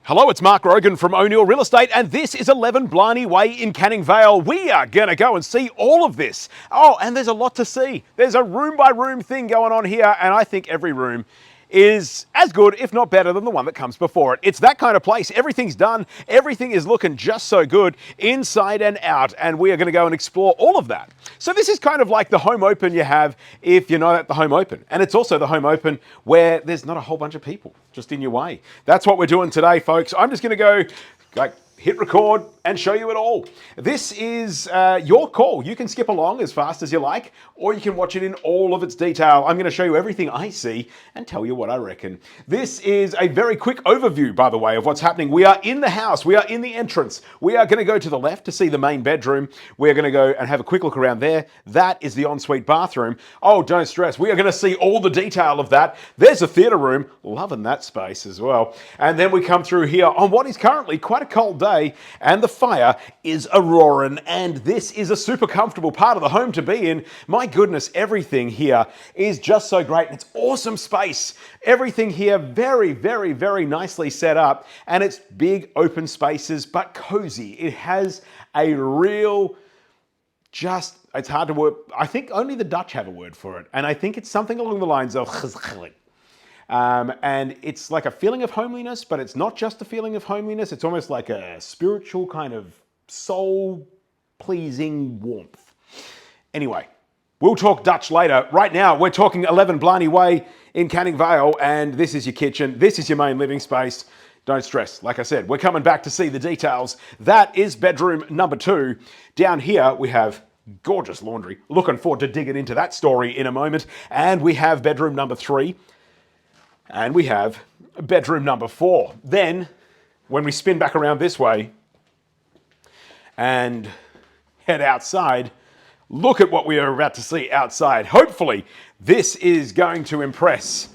Hello, it's Mark Grogan from O'Neill Real Estate, and this is 11 Blarney Way in Canning Vale. We are going to go and see all of this. Oh, and there's a lot to see. There's a room-by-room thing going on here, and I think every room is as good, if not better, than the one that comes before it. It's that kind of place. Everything's done. Everything is looking just so good inside and out, and we are going to go and explore all of that. So this is kind of like the home open you have if you're not at the home open. And it's also the home open where there's not a whole bunch of people just in your way. That's what we're doing today, folks. I'm just going to go hit record and show you it all. This is your call. You can skip along as fast as you like, or you can watch it in all of its detail. I'm going to show you everything I see and tell you what I reckon. This is a very quick overview, by the way, of what's happening. We are in the house. We are in the entrance. We are going to go to the left to see the main bedroom. We're going to go and have a quick look around there. That is the ensuite bathroom. Oh, don't stress. We are going to see all the detail of that. There's a theatre room. Loving that space as well. And then we come through here on what is currently quite a cold day, and the fire is a-roaring, and this is a super comfortable part of the home to be in. My goodness, everything here is just so great, and it's awesome space. Everything here very, very, very nicely set up, and it's big open spaces, but cozy. It has a real, it's hard to word. I think only the Dutch have a word for it, and I think it's something along the lines of and it's like a feeling of homeliness, but it's not just a feeling of homeliness. It's almost like a spiritual kind of soul-pleasing warmth. Anyway, we'll talk Dutch later. Right now, we're talking 11 Blarney Way in Canning Vale, and this is your kitchen. This is your main living space. Don't stress. Like I said, we're coming back to see the details. That is bedroom number 2. Down here, we have gorgeous laundry. Looking forward to digging into that story in a moment. And we have bedroom number 3. And we have bedroom number 4. Then, when we spin back around this way and head outside, look at what we are about to see outside. Hopefully, this is going to impress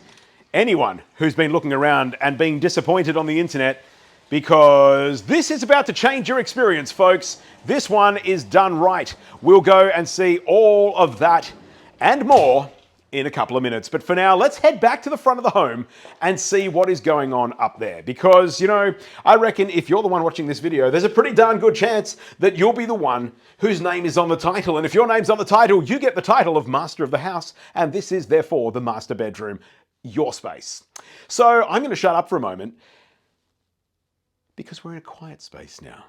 anyone who's been looking around and being disappointed on the internet, because this is about to change your experience, folks. This one is done right. We'll go and see all of that and more in a couple of minutes. But for now, let's head back to the front of the home and see what is going on up there. Because, you know, I reckon if you're the one watching this video, there's a pretty darn good chance that you'll be the one whose name is on the title. And if your name's on the title, you get the title of Master of the House. And this is therefore the master bedroom, your space. So I'm going to shut up for a moment because we're in a quiet space now.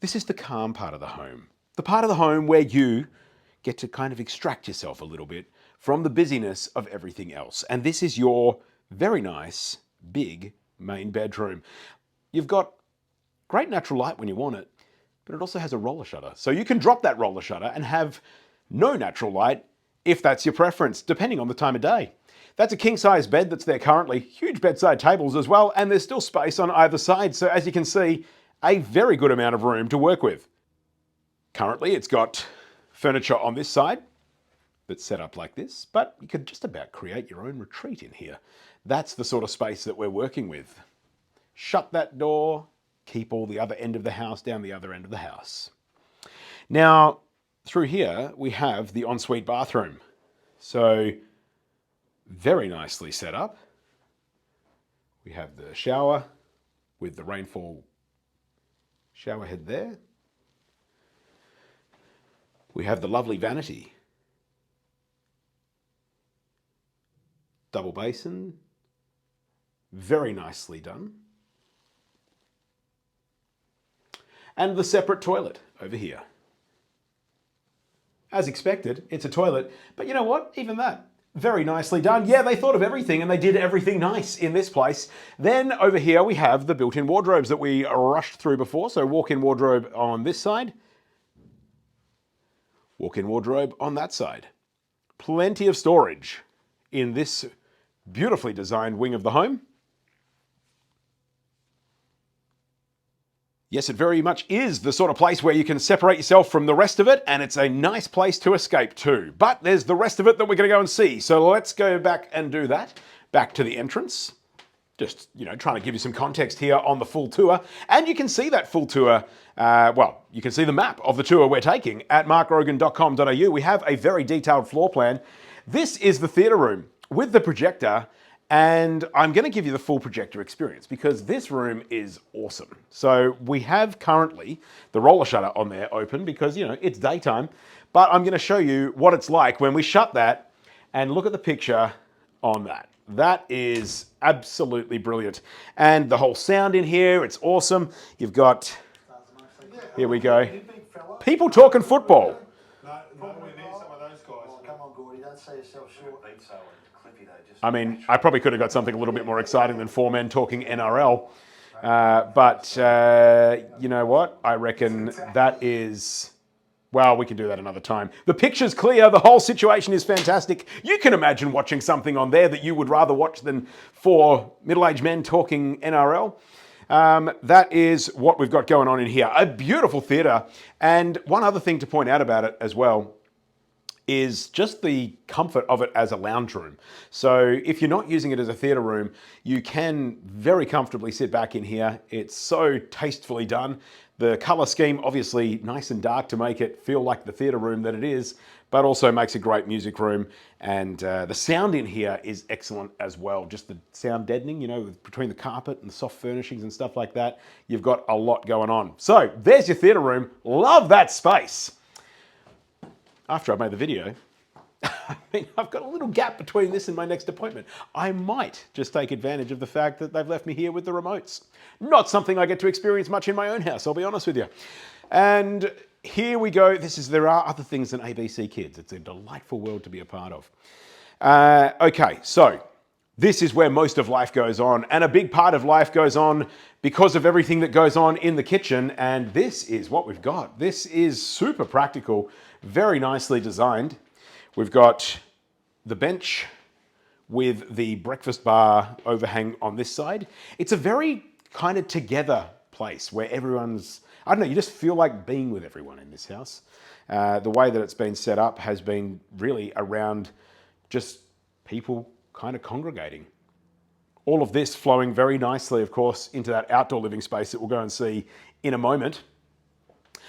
This is the calm part of the home. The part of the home where you get to kind of extract yourself a little bit from the busyness of everything else. And this is your very nice, big main bedroom. You've got great natural light when you want it, but it also has a roller shutter. So you can drop that roller shutter and have no natural light if that's your preference, depending on the time of day. That's a king-size bed that's there currently. Huge bedside tables as well, and there's still space on either side. So as you can see, a very good amount of room to work with. Currently, it's got furniture on this side that's set up like this, but you could just about create your own retreat in here. That's the sort of space that we're working with. Shut that door, keep all the other end of the house down the other end of the house. Now, through here, we have the ensuite bathroom. So, very nicely set up. We have the shower with the rainfall shower head there. We have the lovely vanity. Double basin. Very nicely done. And the separate toilet over here. As expected, it's a toilet, but you know what? Even that, very nicely done. Yeah, they thought of everything and they did everything nice in this place. Then over here we have the built-in wardrobes that we rushed through before. So walk-in wardrobe on this side. Walk-in wardrobe on that side. Plenty of storage in this beautifully designed wing of the home. Yes, it very much is the sort of place where you can separate yourself from the rest of it, and it's a nice place to escape to. But there's the rest of it that we're going to go and see. So let's go back and do that. Back to the entrance. Just, you know, trying to give you some context here on the full tour. And you can see that full tour, well, you can see the map of the tour we're taking at markgrogan.com.au. We have a very detailed floor plan. This is the theatre room with the projector And I'm going to give you the full projector experience because this room is awesome. So we have currently the roller shutter on there open because, you know, it's daytime. But I'm going to show you what it's like when we shut that and look at the picture on that. That is absolutely brilliant. And the whole sound in here, it's awesome. You've got, here we go, people talking football. Nowhere near some of those guys. Oh, come on, Gordy, don't say yourself short. I mean, I probably could have got something a little bit more exciting than four men talking NRL. But you know what? I reckon that is... Well, we can do that another time. The picture's clear. The whole situation is fantastic. You can imagine watching something on there that you would rather watch than four middle-aged men talking NRL. That is what we've got going on in here. A beautiful theatre. And one other thing to point out about it as well is just the comfort of it as a lounge room. So if you're not using it as a theatre room, you can very comfortably sit back in here. It's so tastefully done. The colour scheme, obviously nice and dark to make it feel like the theatre room that it is, but also makes a great music room. And the sound in here is excellent as well. Just the sound deadening, you know, between the carpet and the soft furnishings and stuff like that. You've got a lot going on. So there's your theatre room. Love that space. After I made the video, I mean, I've got a little gap between this and my next appointment. I might just take advantage of the fact that they've left me here with the remotes. Not something I get to experience much in my own house, I'll be honest with you. And here we go. There are other things than ABC Kids. It's a delightful world to be a part of. Okay, so this is where most of life goes on, and a big part of life goes on because of everything that goes on in the kitchen, and this is what we've got. This is super practical, very nicely designed. We've got the bench with the breakfast bar overhang on this side. It's a very kind of together place where everyone's, I don't know, you just feel like being with everyone in this house. The way that it's been set up has been really around just people kind of congregating. All of this flowing very nicely, of course, into that outdoor living space that we'll go and see in a moment.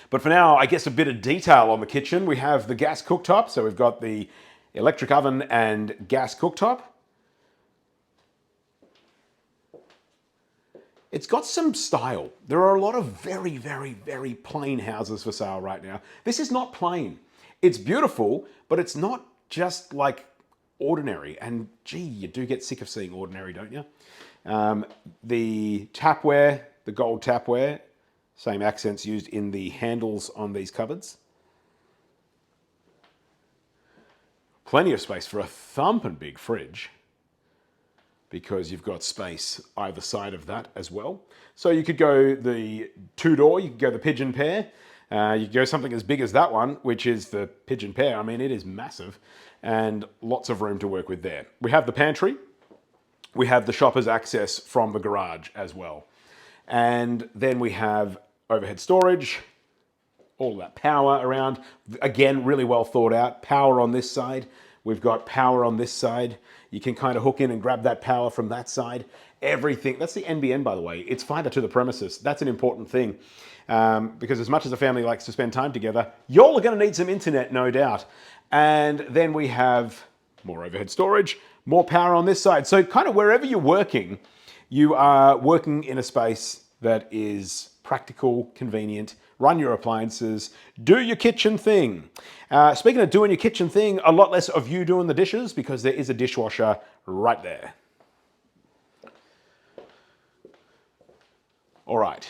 But for now, I guess a bit of detail on the kitchen. We have the gas cooktop, so we've got the electric oven and gas cooktop. It's got some style. There are a lot of very, very, very plain houses for sale right now. This is not plain. It's beautiful, but it's not just like ordinary. And gee, you do get sick of seeing ordinary, don't you? The tapware, the gold tapware, same accents used in the handles on these cupboards. Plenty of space for a thumping big fridge because you've got space either side of that as well. So you could go the two-door, you could go the pigeon pair. You could go something as big as that one, which is the pigeon pair. I mean, it is massive and lots of room to work with there. We have the pantry. We have the shopper's access from the garage as well. And then we have overhead storage, all that power around. Again, really well thought out. Power on this side. We've got power on this side. You can kind of hook in and grab that power from that side. Everything. That's the NBN, by the way. It's fiber to the premises. That's an important thing. Because as much as a family likes to spend time together, y'all are going to need some internet, no doubt. And then we have more overhead storage, more power on this side. So kind of wherever you're working, you are working in a space that is practical, convenient, run your appliances, do your kitchen thing. Speaking of doing your kitchen thing, a lot less of you doing the dishes because there is a dishwasher right there. All right,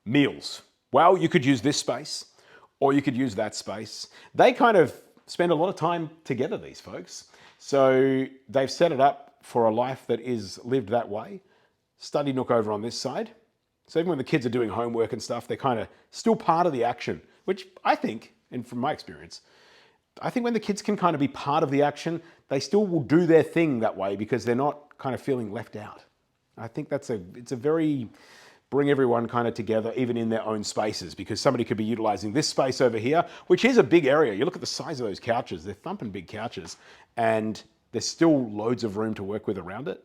meals. Well, you could use this space or you could use that space. They kind of spend a lot of time together, these folks. So they've set it up for a life that is lived that way. Study nook over on this side. So even when the kids are doing homework and stuff, they're kind of still part of the action, which I think, and from my experience, I think when the kids can kind of be part of the action, they still will do their thing that way because they're not kind of feeling left out. I think it's a very, bring everyone kind of together, even in their own spaces, because somebody could be utilizing this space over here, which is a big area. You look at the size of those couches, they're thumping big couches, and there's still loads of room to work with around it.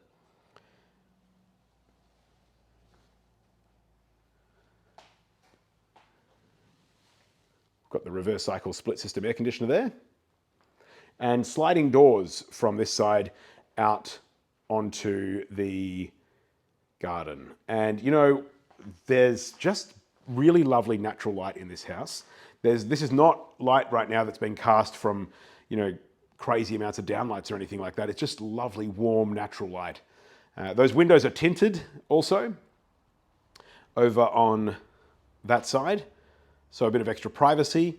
Got the reverse cycle split system air conditioner there. And sliding doors from this side out onto the garden. And you know, there's just really lovely natural light in this house. This is not light right now that's been cast from, you know, crazy amounts of downlights or anything like that. It's just lovely, warm, natural light. Those windows are tinted also over on that side. So a bit of extra privacy.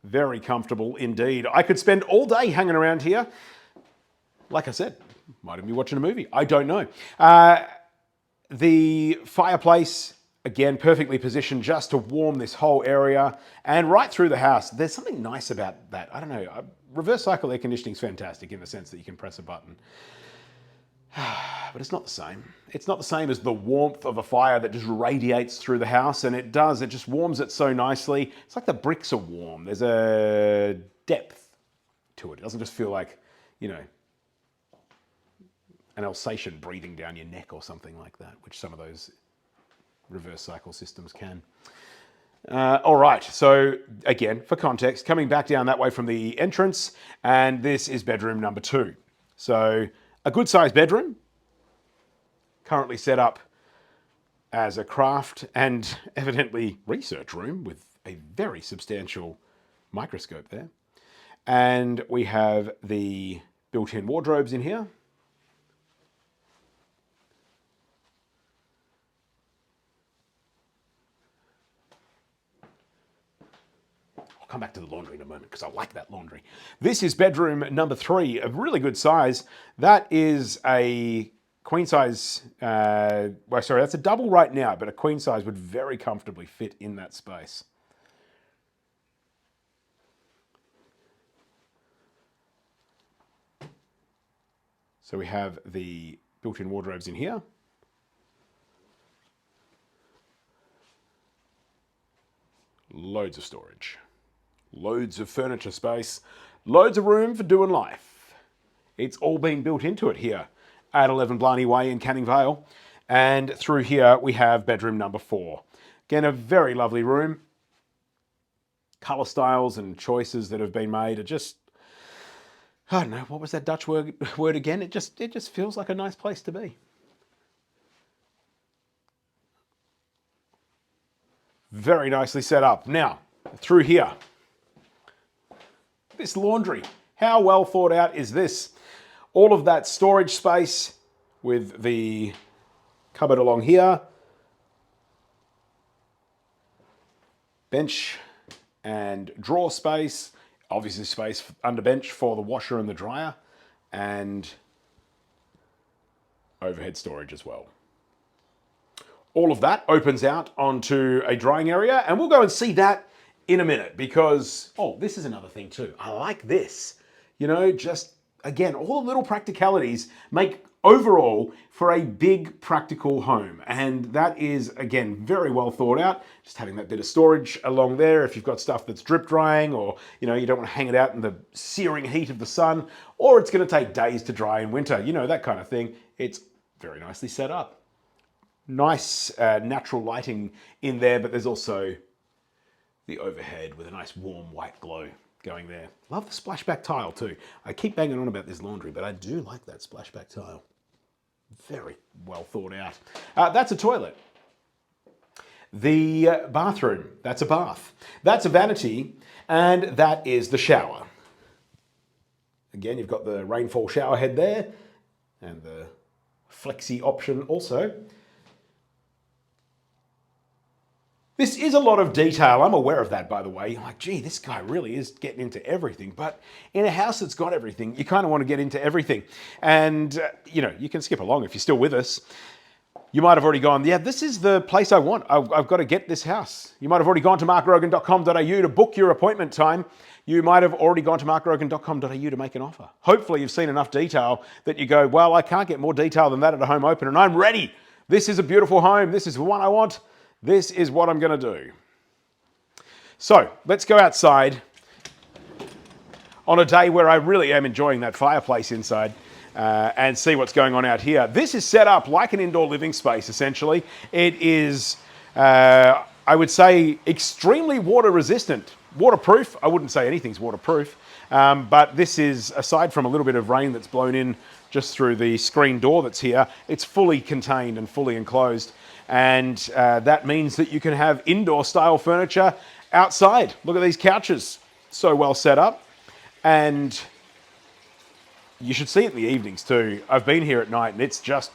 Very comfortable indeed. I could spend all day hanging around here. Like I said, might even be watching a movie. I don't know. The fireplace, again, perfectly positioned just to warm this whole area and right through the house. There's something nice about that. I don't know. Reverse cycle air conditioning is fantastic in the sense that you can press a button. But it's not the same. It's not the same as the warmth of a fire that just radiates through the house, and it just warms it so nicely. It's like the bricks are warm. There's a depth to it. It doesn't just feel like, you know, an Alsatian breathing down your neck or something like that, which some of those reverse cycle systems can. All right, so again, for context, coming back down that way from the entrance, and this is bedroom number 2. So a good sized bedroom, currently set up as a craft and evidently research room with a very substantial microscope there. And we have the built-in wardrobes in here. Come back to the laundry in a moment because I like that laundry. This is bedroom number 3, a really good size. That is a queen size, well, sorry, that's a double right now, but a queen size would very comfortably fit in that space. So we have the built-in wardrobes in here. Loads of storage. Loads of furniture space, loads of room for doing life. It's all been built into it here at 11 Blarney Way in Canning Vale. And through here we have bedroom number 4. Again, a very lovely room. Colour styles and choices that have been made are just, I don't know, what was that Dutch word again? It just feels like a nice place to be. Very nicely set up. Now, through here, this laundry, how well thought out is this? All of that storage space with the cupboard along here, bench and drawer space, obviously space under bench for the washer and the dryer, and overhead storage as well. All of that opens out onto a drying area, and we'll go and see that in a minute because, oh, this is another thing too. I like this. You know, just, again, all the little practicalities make overall for a big practical home. And that is, again, very well thought out. Just having that bit of storage along there if you've got stuff that's drip drying or, you know, you don't want to hang it out in the searing heat of the sun, or it's going to take days to dry in winter, you know, that kind of thing. It's very nicely set up. Nice natural lighting in there, but there's also the overhead with a nice warm white glow going there. Love the splashback tile too. I keep banging on about this laundry, but I do like that splashback tile. Very well thought out. That's a toilet. The bathroom, that's a bath. That's a vanity, and that is the shower. Again, you've got the rainfall shower head there, and the flexi option also. This is a lot of detail. I'm aware of that, by the way. I'm like, gee, this guy really is getting into everything. But in a house that's got everything, you kind of want to get into everything. And, you know, you can skip along if you're still with us. You might have already gone, yeah, this is the place I want. I've got to get this house. You might have already gone to markgrogan.com.au to book your appointment time. You might have already gone to markgrogan.com.au to make an offer. Hopefully you've seen enough detail that you go, well, I can't get more detail than that at a home open, and I'm ready. This is a beautiful home. This is the one I want. This is what I'm going to do. So let's go outside on a day where I really am enjoying that fireplace inside and see what's going on out here. This is set up like an indoor living space, essentially. It is, I would say, extremely water resistant. Waterproof. I wouldn't say anything's waterproof, but this is, aside from a little bit of rain that's blown in just through the screen door that's here. It's fully contained and fully enclosed. And that means that you can have indoor style furniture outside. Look at these couches, so well set up. And you should see it in the evenings too. I've been here at night and it's just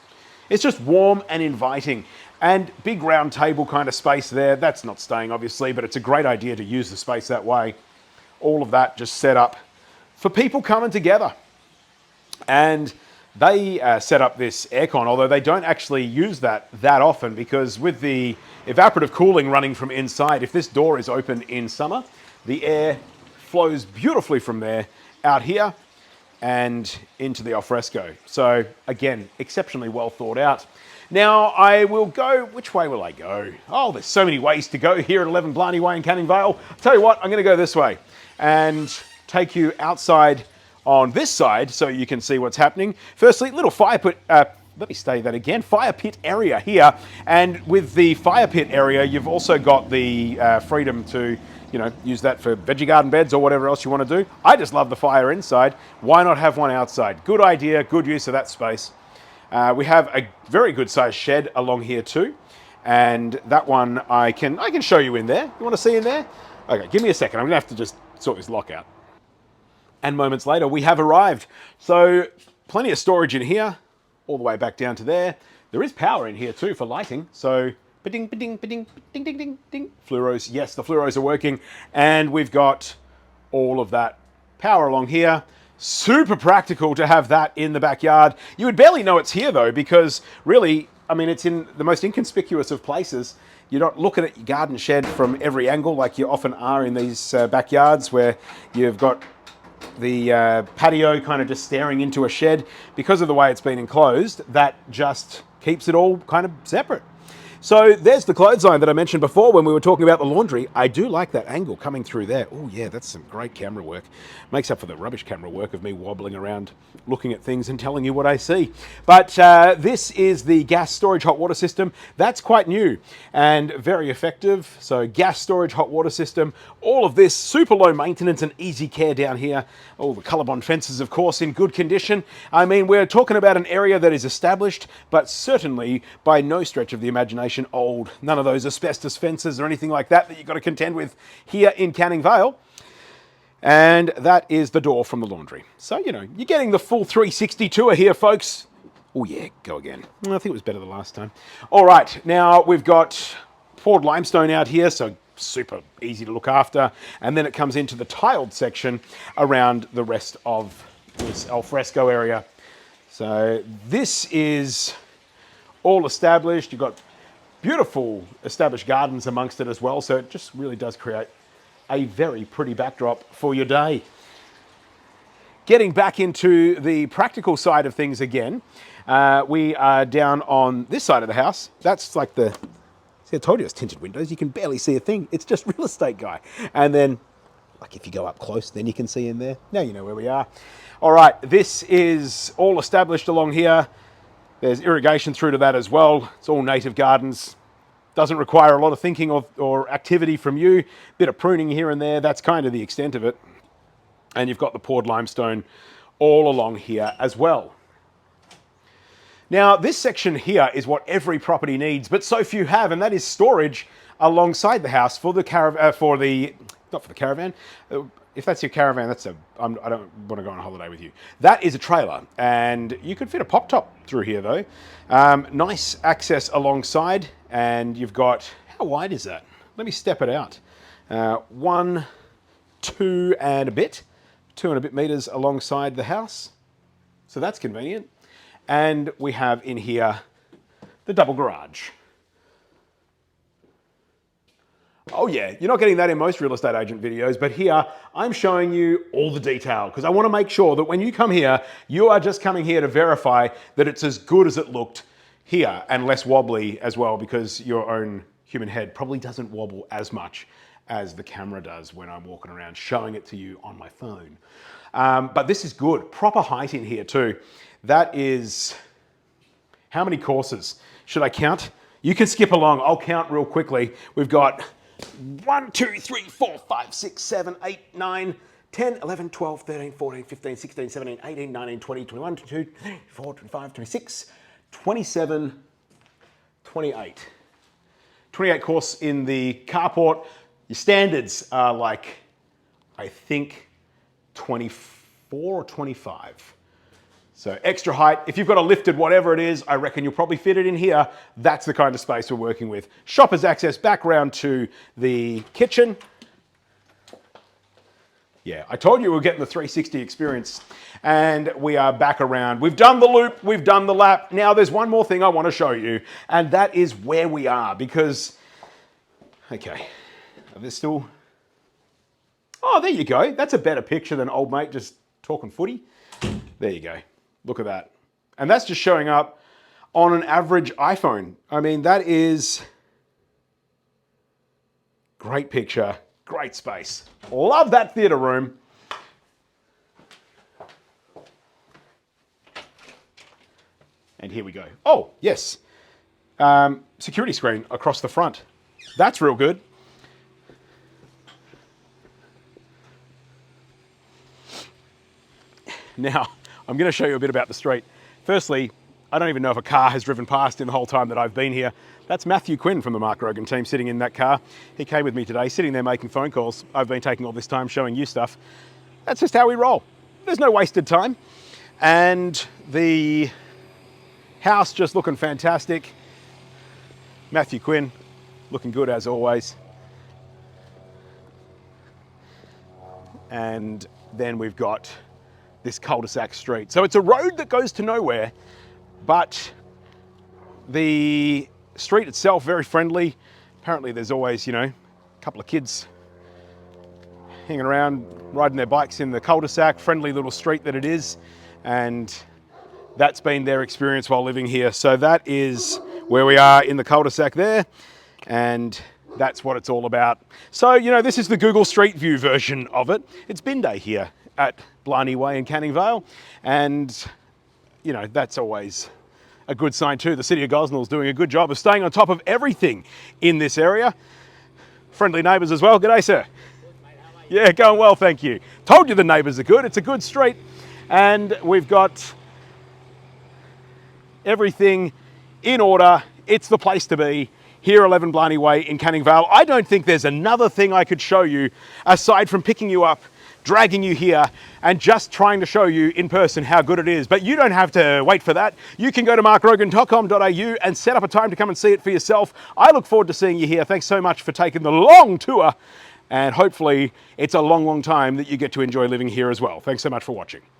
warm and inviting. And big round table kind of space there. That's not staying obviously, but it's a great idea to use the space that way. All of that just set up for people coming together. And they set up this aircon, although they don't actually use that often, because with the evaporative cooling running from inside, if this door is open in summer, the air flows beautifully from there out here and into the alfresco. So again, exceptionally well thought out. Now I will go, which way will I go? Oh, there's so many ways to go here at 11 Blarney Way in Canning Vale. I'll tell you what, I'm gonna go this way and take you outside on this side so you can see what's happening. Firstly, little fire pit, let me say that again, fire pit area here. And with the fire pit area, you've also got the freedom to, you know, use that for veggie garden beds or whatever else you want to do. I just love the fire inside. Why not have one outside? Good idea, good use of that space. We have a very good sized shed along here too. And that one I can show you in there. You want to see in there? Okay, give me a second. I'm gonna have to just sort this lock out. And moments later, we have arrived. So plenty of storage in here, all the way back down to there. There is power in here too for lighting. So ba-ding, ba-ding, ba-ding, ding, ding, ding, ding. Fluoros, yes, the fluoros are working. And we've got all of that power along here. Super practical to have that in the backyard. You would barely know it's here though, because really, I mean, it's in the most inconspicuous of places. You're not looking at your garden shed from every angle like you often are in these backyards where you've got the patio kind of just staring into a shed. Because of the way it's been enclosed, that just keeps it all kind of separate. So there's the clothesline that I mentioned before when we were talking about the laundry. I do like that angle coming through there. Oh yeah, that's some great camera work. Makes up for the rubbish camera work of me wobbling around looking at things and telling you what I see. But this is the gas storage hot water system. That's quite new and very effective. So gas storage hot water system, all of this super low maintenance and easy care down here. All the Colorbond fences, of course, in good condition. I mean, we're talking about an area that is established, but certainly by no stretch of the imagination old. None of those asbestos fences or anything like that you've got to contend with here in Canning Vale. And that is the door from the laundry. So, you know, you're getting the full 360 tour here, folks. Oh yeah, go again. I think it was better the last time. All right, now we've got poured limestone out here, so super easy to look after. And then it comes into the tiled section around the rest of this alfresco area. So this is all established. You've got beautiful established gardens amongst it as well, so it just really does create a very pretty backdrop for your day. Getting back into the practical side of things again, we are down on this side of the house. That's like the, see, I told you it's tinted windows, you can barely see a thing. It's just real estate guy. And then, like if you go up close, then you can see in there. Now you know where we are. All right, this is all established along here. There's irrigation through to that as well. It's all native gardens. Doesn't require a lot of thinking or activity from you. Bit of pruning here and there. That's kind of the extent of it. And you've got the poured limestone all along here as well. Now, this section here is what every property needs, but so few have, and that is storage alongside the house for the not for the caravan. If that's your caravan, I don't want to go on a holiday with you. That is a trailer, and you could fit a pop top through here though. Nice access alongside, and you've got, how wide is that? Let me step it out. 1, 2 and a bit, 2 and a bit meters alongside the house. So that's convenient. And we have in here the double garage. Oh yeah, you're not getting that in most real estate agent videos, but here I'm showing you all the detail because I want to make sure that when you come here, you are just coming here to verify that it's as good as it looked here and less wobbly as well, because your own human head probably doesn't wobble as much as the camera does when I'm walking around showing it to you on my phone. But this is good. Proper height in here too. That is, how many courses? Should I count? You can skip along. I'll count real quickly. We've got 1, 2, 3, 4, 5, 6, 7, 8, 9, 10, 11, 12, 13, 14, 15, 16, 17, 18, 19, 20, 21, 22, 24, 25, 26, 27, 28. 28 course in the carport. Your standards are like, I think, 24 or 25. So extra height. If you've got a lifted whatever it is, I reckon you'll probably fit it in here. That's the kind of space we're working with. Shopper's access back round to the kitchen. Yeah, I told you we were getting the 360 experience, and we are back around. We've done the loop, we've done the lap. Now there's one more thing I want to show you, and that is where we are, because, okay, are there still... Oh, there you go. That's a better picture than old mate just talking footy. There you go. Look at that. And that's just showing up on an average iPhone. I mean, that is great picture, great space. Love that theatre room. And here we go. Oh, yes. Security screen across the front. That's real good. Now, I'm going to show you a bit about the street. Firstly, I don't even know if a car has driven past in the whole time that I've been here. That's Matthew Quinn from the Mark Grogan team sitting in that car. He came with me today, sitting there making phone calls. I've been taking all this time showing you stuff. That's just how we roll. There's no wasted time. And the house just looking fantastic. Matthew Quinn, looking good as always. And then we've got this cul-de-sac street. So it's a road that goes to nowhere, but the street itself, very friendly. Apparently there's always, you know, a couple of kids hanging around, riding their bikes in the cul-de-sac, friendly little street that it is. And that's been their experience while living here. So that is where we are in the cul-de-sac there. And that's what it's all about. So, you know, this is the Google Street View version of it. It's bin day here at Blarney Way in Canning Vale, and you know, that's always a good sign too. The City of Gosnell's doing a good job of staying on top of everything in this area. Friendly neighbours as well. G'day, sir. Good, mate. How are you? Yeah, going well, thank you. Told you the neighbours are good. It's a good street, and we've got everything in order. It's the place to be. Here, 11 Blarney Way in Canning Vale. I don't think there's another thing I could show you aside from picking you up, dragging you here, and just trying to show you in person how good it is. But you don't have to wait for that. You can go to markgrogan.com.au and set up a time to come and see it for yourself. I look forward to seeing you here. Thanks so much for taking the long tour, and hopefully it's a long, long time that you get to enjoy living here as well. Thanks so much for watching.